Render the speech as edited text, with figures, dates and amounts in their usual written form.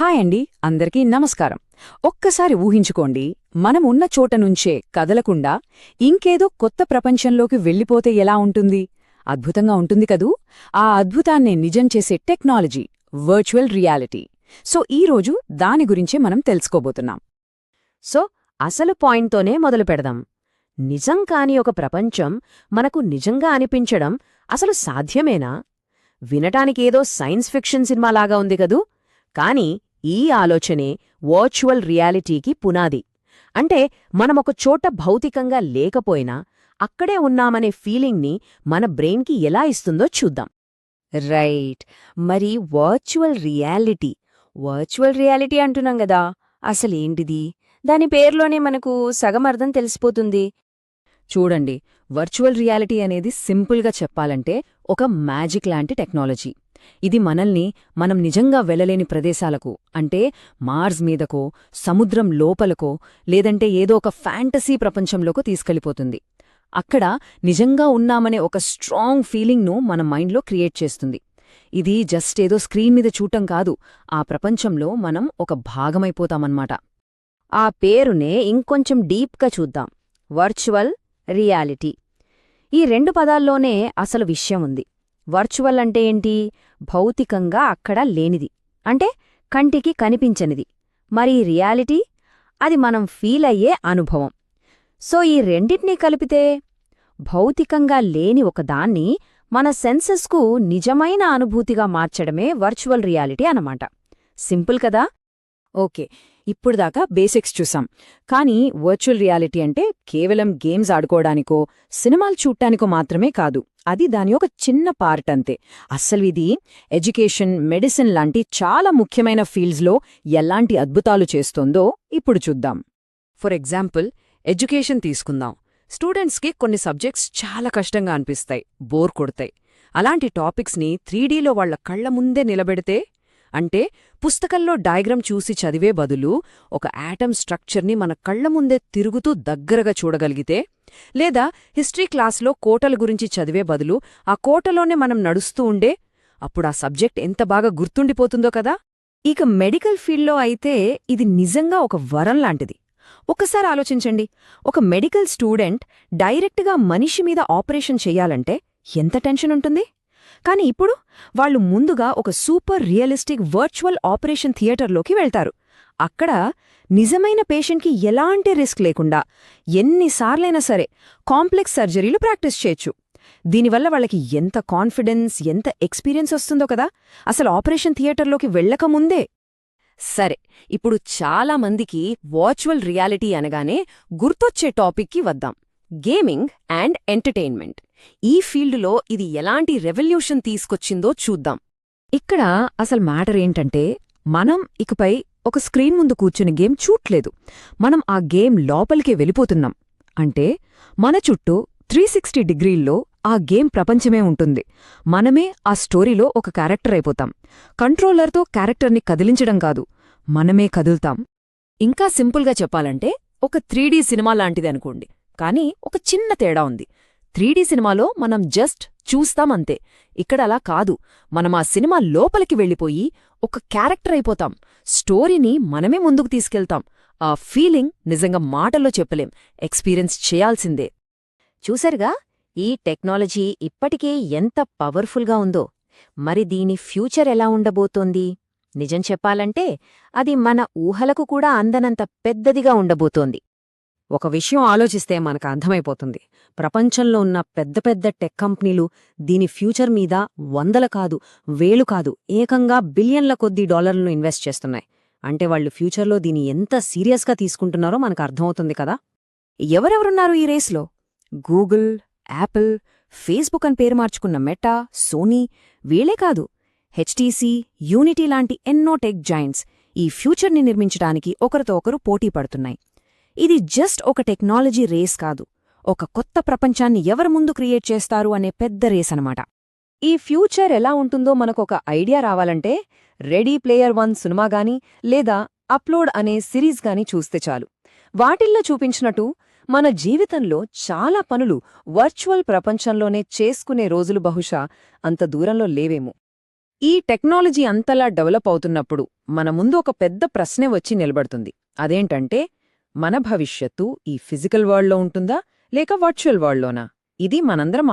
Hi అండి, అందరికీ నమస్కారం. ఒక్కసారి ఊహించుకోండి, మనం ఉన్న చోట నుంచే కదలకుండా ఇంకేదో కొత్త ప్రపంచంలోకి వెళ్ళిపోతే ఎలా ఉంటుంది? అద్భుతంగా ఉంటుంది కదూ! ఆ అద్భుతాన్నే నిజం చేసే టెక్నాలజీ వర్చువల్ రియాలిటీ. సో ఈరోజు దాని గురించే మనం తెలుసుకోబోతున్నాం. సో అసలు పాయింట్తోనే మొదలు పెడదాం. నిజం కాని ఒక ప్రపంచం మనకు నిజంగా అనిపించడం అసలు సాధ్యమేనా? వినటానికేదో సైన్స్ ఫిక్షన్ సినిమాలాగా ఉంది కదూ, కాని ఈ ఆలోచనే వర్చువల్ రియాలిటీకి పునాది. అంటే మనమొక చోట భౌతికంగా లేకపోయినా అక్కడే ఉన్నామనే ఫీలింగ్ని మన బ్రెయిన్కి ఎలా ఇస్తుందో చూద్దాం. రైట్. మరి వర్చువల్ రియాలిటీ అంటున్నాం గదా, అసలేంటిది? దాని పేర్లోనే మనకు సగం అర్థం తెలిసిపోతుంది. చూడండి, వర్చువల్ రియాలిటీ అనేది సింపుల్గా చెప్పాలంటే ఒక మ్యాజిక్ లాంటి టెక్నాలజీ. ఇది మనల్ని మనం నిజంగా వెళ్ళలేని ప్రదేశాలకు, అంటే మార్స్ మీదకో, సముద్రం లోపలకో, లేదంటే ఏదో ఒక ఫ్యాంటసీ ప్రపంచంలోకో తీసుకెళ్ళిపోతుంది. అక్కడ నిజంగా ఉన్నామనే ఒక స్ట్రాంగ్ ఫీలింగ్ను మన మైండ్లో క్రియేట్ చేస్తుంది. ఇది జస్ట్ ఏదో స్క్రీన్ మీద చూడటం కాదు, ఆ ప్రపంచంలో మనం ఒక భాగమైపోతామన్నమాట. ఆ పేరునే ఇంకొంచెం డీప్గా చూద్దాం. Virtual reality. ఈ రెండు పదాల్లోనే అసలు విషయం ఉంది. వర్చువల్ అంటే ఏంటి? భౌతికంగా అక్కడ లేనిది, అంటే కంటికి కనిపించనిది. మరి రియాలిటీ? అది మనం ఫీల్ అయ్యే అనుభవం. సో ఈ రెండింటినీ కలిపితే భౌతికంగా లేని ఒకదాన్ని మన సెన్సెస్కు నిజమైన అనుభూతిగా మార్చడమే వర్చువల్ రియాలిటీ అన్నమాట. సింపుల్ కదా? ఓకే, ఇప్పుడుదాకా బేసిక్స్ చూసాం. కానీ వర్చువల్ రియాలిటీ అంటే కేవలం గేమ్స్ ఆడుకోవడానికో, సినిమాలు చూడటానికో మాత్రమే కాదు. అది దాని ఒక చిన్న పార్ట్ అంతే. అస్సలు ఇది ఎడ్యుకేషన్, మెడిసిన్ లాంటి చాలా ముఖ్యమైన ఫీల్డ్స్లో ఎలాంటి అద్భుతాలు చేస్తోందో ఇప్పుడు చూద్దాం. ఫర్ ఎగ్జాంపుల్, ఎడ్యుకేషన్ తీసుకుందాం. స్టూడెంట్స్కి కొన్ని సబ్జెక్ట్స్ చాలా కష్టంగా అనిపిస్తాయి, బోర్ కొడతాయి. అలాంటి టాపిక్స్ని 3Dలో వాళ్ల కళ్ల ముందే నిలబెడితే, అంటే పుస్తకంలో డయాగ్రామ్ చూసి చదివే బదులు ఒక యాటమ్ స్ట్రక్చర్ని మన కళ్ల ముందే తిరుగుతూ దగ్గరగా చూడగలిగితే, లేదా హిస్టరీ క్లాస్లో కోటల గురించి చదివే బదులు ఆ కోటలోనే మనం నడుస్తూ ఉండే, అప్పుడు ఆ సబ్జెక్ట్ ఎంత బాగా గుర్తుండిపోతుందో కదా. ఇక మెడికల్ ఫీల్డ్లో అయితే ఇది నిజంగా ఒక వరం లాంటిది. ఒక్కసారి ఆలోచించండి, ఒక మెడికల్ స్టూడెంట్ డైరెక్ట్గా మనిషి మీద ఆపరేషన్ చెయ్యాలంటే ఎంత టెన్షన్ ఉంటుంది. కాని ఇప్పుడు వాళ్ళు ముందుగా ఒక సూపర్ రియలిస్టిక్ వర్చువల్ ఆపరేషన్ థియేటర్లోకి వెళ్తారు. అక్కడ నిజమైన పేషెంట్కి ఎలాంటి రిస్క్ లేకుండా ఎన్నిసార్లైనా సరే కాంప్లెక్స్ సర్జరీలు ప్రాక్టీస్ చేయొచ్చు. దీనివల్ల వాళ్ళకి ఎంత కాన్ఫిడెన్స్, ఎంత ఎక్స్పీరియన్స్ వస్తుందో కదా, అసలు ఆపరేషన్ థియేటర్లోకి వెళ్లకముందే. సరే, ఇప్పుడు చాలామందికి వర్చువల్ రియాలిటీ అనగానే గుర్తొచ్చే టాపిక్కి వద్దాం. Gaming and entertainment. ఈ ఫీల్డ్లో ఇది ఎలాంటి రెవల్యూషన్ తీసుకొచ్చిందో చూద్దాం. ఇక్కడ అసలు మ్యాటర్ ఏంటంటే, మనం ఇకపై ఒక స్క్రీన్ ముందు కూర్చుని గేమ్ చూట్లేదు, మనం ఆ గేమ్ లోపలికే వెళ్ళిపోతున్నాం. అంటే మన చుట్టూ 360 డిగ్రీల్లో ఆ గేమ్ ప్రపంచమే ఉంటుంది. మనమే ఆ స్టోరీలో ఒక క్యారెక్టర్ అయిపోతాం. కంట్రోలర్తో క్యారెక్టర్ని కదిలించడం కాదు, మనమే కదులుతాం. ఇంకా సింపుల్గా చెప్పాలంటే ఒక 3D సినిమా లాంటిది అనుకోండి. కానీ ఒక చిన్న తేడా ఉంది. 3D సినిమాలో మనం జస్ట్ చూస్తామంతే. ఇక్కడ అలా కాదు, మనం ఆ సినిమా లోపలికి వెళ్ళిపోయి ఒక క్యారెక్టర్ అయిపోతాం. స్టోరీని మనమే ముందుకు తీసుకెళ్తాం. ఆ ఫీలింగ్ నిజంగా మాటల్లో చెప్పలేం, ఎక్స్పీరియన్స్ చేయాల్సిందే. చూసారుగా, ఈ టెక్నాలజీ ఇప్పటికే ఎంత పవర్ఫుల్గా ఉందో. మరి దీని ఫ్యూచర్ ఎలా ఉండబోతోంది? నిజం చెప్పాలంటే అది మన ఊహలకు కూడా అందనంత పెద్దదిగా ఉండబోతోంది. ఒక విషయం ఆలోచిస్తే మనకు అర్థమైపోతుంది. ప్రపంచంలో ఉన్న పెద్ద పెద్ద టెక్ కంపెనీలు దీని ఫ్యూచర్ మీద వందల కాదు, వేలు కాదు, ఏకంగా బిలియన్ల కొద్దీ డాలర్లను ఇన్వెస్ట్ చేస్తున్నాయి. అంటే వాళ్ళు ఫ్యూచర్లో దీన్ని ఎంత సీరియస్గా తీసుకుంటున్నారో మనకు అర్థమవుతుంది కదా. ఎవరెవరున్నారు ఈ రేస్లో? గూగుల్, యాపిల్, ఫేస్బుక్ అని పేరు మార్చుకున్న మెటా, సోనీ, వీళ్లే కాదు, హెచ్టీసీ, యూనిటీ లాంటి ఎన్నో టెక్ జాయింట్స్ ఈ ఫ్యూచర్ని నిర్మించడానికి ఒకరితో ఒకరు పోటీ పడుతున్నాయి. ఇది జస్ట్ ఒక టెక్నాలజీ రేస్ కాదు, ఒక కొత్త ప్రపంచాన్ని ఎవరు ముందు క్రియేట్ చేస్తారు అనే పెద్ద రేస్ అనమాట. ఈ ఫ్యూచర్ ఎలా ఉంటుందో మనకొక ఐడియా రావాలంటే రెడీ ప్లేయర్ 1 సినిమా గానీ లేదా అప్లోడ్ అనే సిరీస్ గానీ చూస్తే చాలు. వాటిల్లో చూపించినట్టు మన జీవితంలో చాలా పనులు వర్చువల్ ప్రపంచంలోనే చేసుకునే రోజులు బహుశా అంత దూరంలో లేవేమో. ఈ టెక్నాలజీ అంతలా డెవలప్ అవుతున్నప్పుడు మన ముందు ఒక పెద్ద ప్రశ్నే వచ్చి నిలబడుతుంది. అదేంటంటే, మన భవిష్యత్తు ఈ ఫిజికల్ వరల్డ్లో ఉంటుందా లేక వర్చువల్ వరల్డ్లోనా? ఇది మనందరం